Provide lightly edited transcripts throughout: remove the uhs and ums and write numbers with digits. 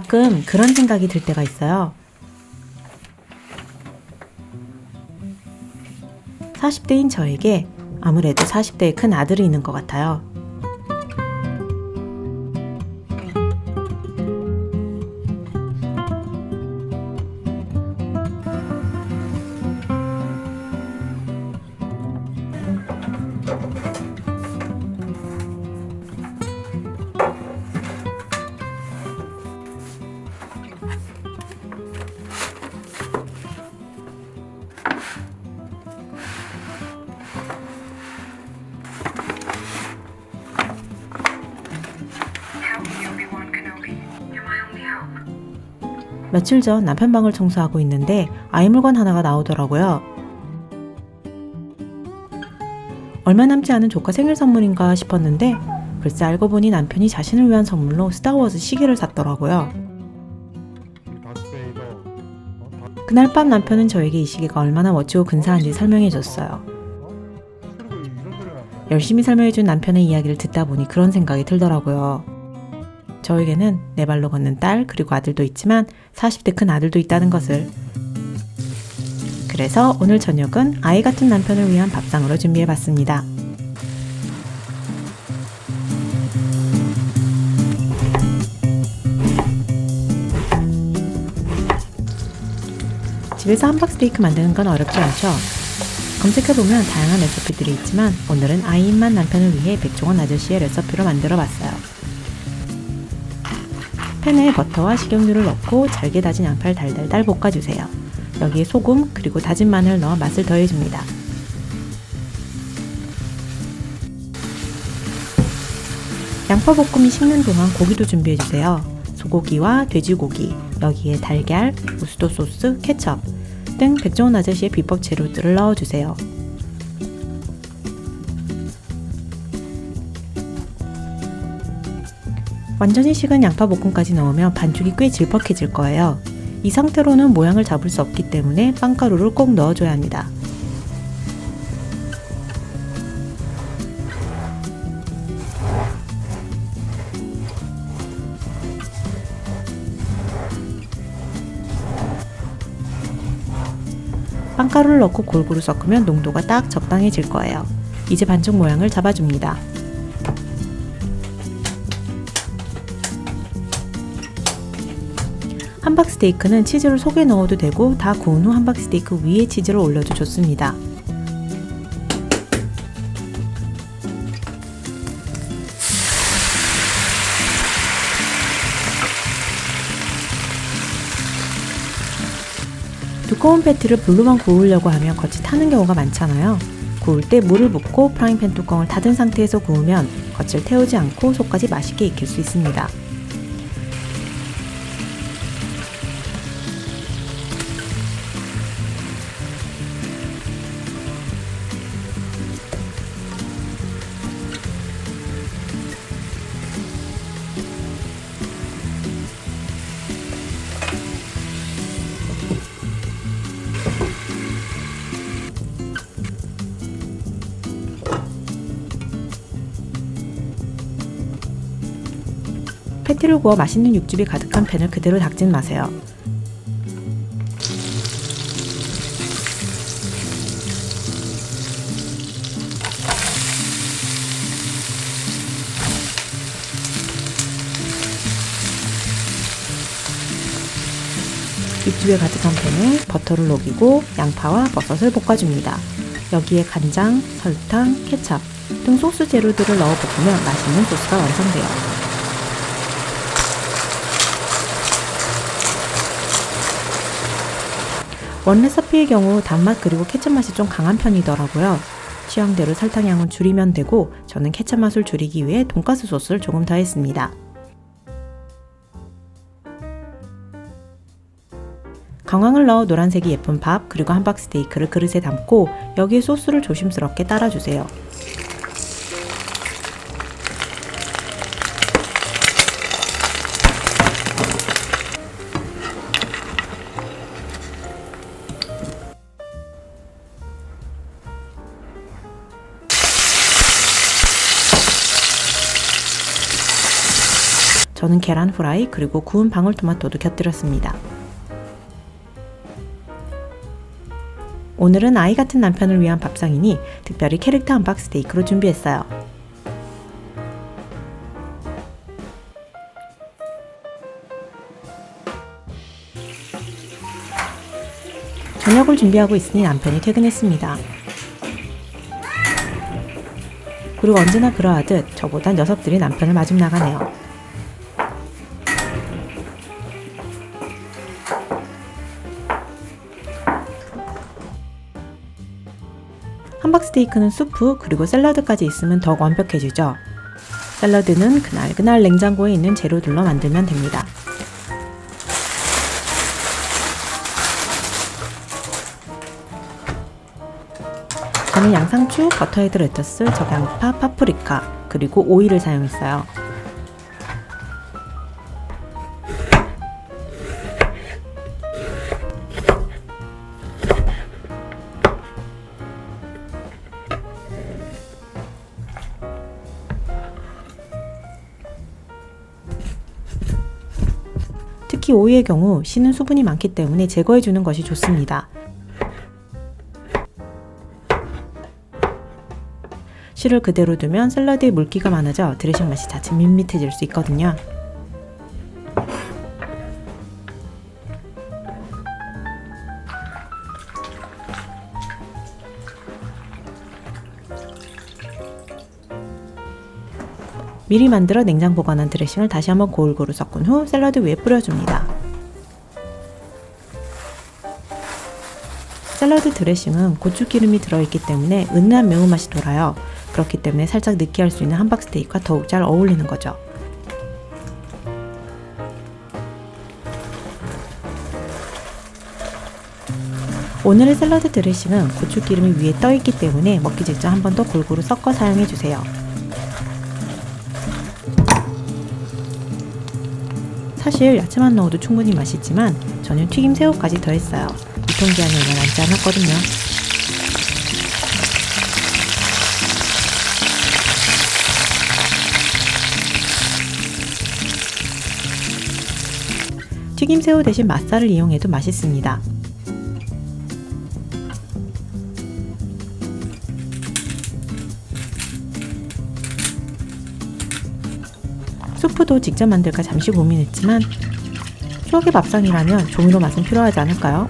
가끔 그런 생각이 들 때가 있어요. 40대인 저에게 아무래도 40대의 큰 아들이 있는 것 같아요. 며칠 전 남편 방을 청소하고 있는데 아이 물건 하나가 나오더라고요. 얼마 남지 않은 조카 생일 선물인가 싶었는데 글쎄 알고 보니 남편이 자신을 위한 선물로 스타워즈 시계를 샀더라고요. 그날 밤 남편은 저에게 이 시계가 얼마나 멋지고 근사한지 설명해줬어요. 열심히 설명해준 남편의 이야기를 듣다 보니 그런 생각이 들더라고요. 저에게는 네 발로 걷는 딸 그리고 아들도 있지만 40대 큰 아들도 있다는 것을. 그래서 오늘 저녁은 아이 같은 남편을 위한 밥상으로 준비해봤습니다. 집에서 함박스테이크 만드는 건 어렵지 않죠? 검색해보면 다양한 레시피들이 있지만 오늘은 아이 입맛 남편을 위해 백종원 아저씨의 레시피로 만들어봤어요. 팬에 버터와 식용유를 넣고 잘게 다진 양파를 달달달 볶아주세요. 여기에 소금 그리고 다진 마늘 넣어 맛을 더해줍니다. 양파 볶음이 식는 동안 고기도 준비해주세요. 소고기와 돼지고기, 여기에 달걀, 우스도 소스, 케첩 등 백종원 아저씨의 비법 재료들을 넣어주세요. 완전히 식은 양파 볶음까지 넣으면 반죽이 꽤 질퍽해질 거예요. 이 상태로는 모양을 잡을 수 없기 때문에 빵가루를 꼭 넣어줘야 합니다. 빵가루를 넣고 골고루 섞으면 농도가 딱 적당해질 거예요. 이제 반죽 모양을 잡아줍니다. 함박스테이크는 치즈를 속에 넣어도 되고 다 구운 후 함박스테이크 위에 치즈를 올려도 좋습니다. 두꺼운 패티를 불로만 구우려고 하면 겉이 타는 경우가 많잖아요. 구울 때 물을 붓고 프라이팬 뚜껑을 닫은 상태에서 구우면 겉을 태우지 않고 속까지 맛있게 익힐 수 있습니다. 패티를 구워 맛있는 육즙이 가득한 팬을 그대로 닦진 마세요. 육즙에 가득한 팬에 버터를 녹이고 양파와 버섯을 볶아줍니다. 여기에 간장, 설탕, 케첩 등 소스 재료들을 넣어 볶으면 맛있는 소스가 완성돼요. 원 레시피의 경우 단맛 그리고 케첩 맛이 좀 강한 편이더라고요. 취향대로 설탕량은 줄이면 되고 저는 케첩 맛을 줄이기 위해 돈가스 소스를 조금 더했습니다. 강황을 넣어 노란색이 예쁜 밥 그리고 함박스테이크를 그릇에 담고 여기에 소스를 조심스럽게 따라주세요. 저는 계란 후라이 그리고 구운 방울토마토도 곁들였습니다. 오늘은 아이 같은 남편을 위한 밥상이니 특별히 캐릭터 함박 스테이크로 준비했어요. 저녁을 준비하고 있으니 남편이 퇴근했습니다. 그리고 언제나 그러하듯 저보단 녀석들이 남편을 마중 나가네요. 함박스테이크는 수프 그리고 샐러드까지 있으면 더욱 완벽해지죠. 샐러드는 그날 냉장고에 있는 재료들로 만들면 됩니다. 저는 양상추, 버터헤드 레터스, 적양파, 파프리카, 그리고 오이를 사용했어요. 특히 오이의 경우 씨는 수분이 많기 때문에 제거해주는 것이 좋습니다. 씨를 그대로 두면 샐러드에 물기가 많아져 드레싱 맛이 자칫 밋밋해질 수 있거든요. 미리 만들어 냉장 보관한 드레싱을 다시 한번 골고루 섞은 후 샐러드 위에 뿌려줍니다. 샐러드 드레싱은 고추기름이 들어있기 때문에 은은한 매운맛이 돌아요. 그렇기 때문에 살짝 느끼할 수 있는 함박스테이크와 더욱 잘 어울리는 거죠. 오늘의 샐러드 드레싱은 고추기름이 위에 떠있기 때문에 먹기 직전 한 번 더 골고루 섞어 사용해주세요. 사실 야채만 넣어도 충분히 맛있지만 저는 튀김 새우까지 더했어요. 유통기한이 얼마 남지 않았거든요. 튀김 새우 대신 맛살을 이용해도 맛있습니다. 수프도 직접 만들까 잠시 고민했지만 추억의 밥상이라면 조미료 맛은 필요하지 않을까요?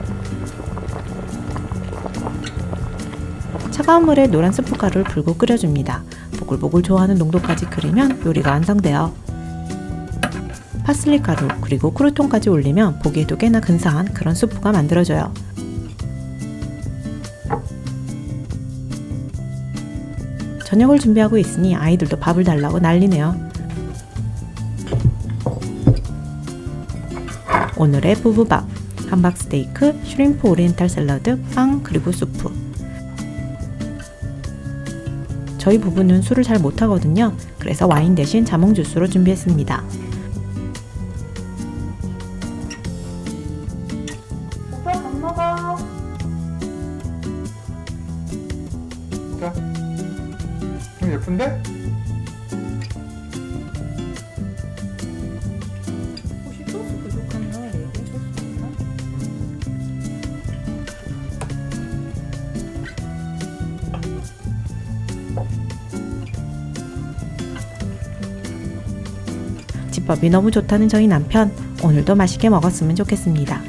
차가운 물에 노란 스프 가루를 불고 끓여줍니다. 보글보글 좋아하는 농도까지 끓이면 요리가 완성돼요. 파슬리 가루 그리고 크루톤까지 올리면 보기에도 꽤나 근사한 그런 수프가 만들어져요. 저녁을 준비하고 있으니 아이들도 밥을 달라고 난리네요. 오늘의 부부밥, 함박스테이크, 슈림프 오리엔탈 샐러드, 빵, 그리고 수프. 저희 부부는 술을 잘 못하거든요. 그래서 와인 대신 자몽 주스로 준비했습니다. 오빠 밥 먹어. 자, 좀 예쁜데? 혹시 소스 부족하면 얘기해 줄 수 있나? 집밥이 너무 좋다는 저희 남편, 오늘도 맛있게 먹었으면 좋겠습니다.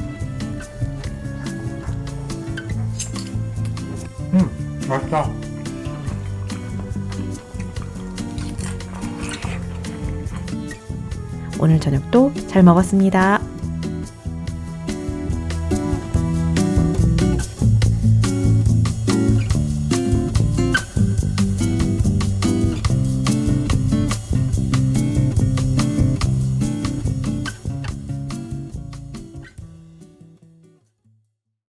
맛있다. 오늘 저녁도 잘 먹었습니다.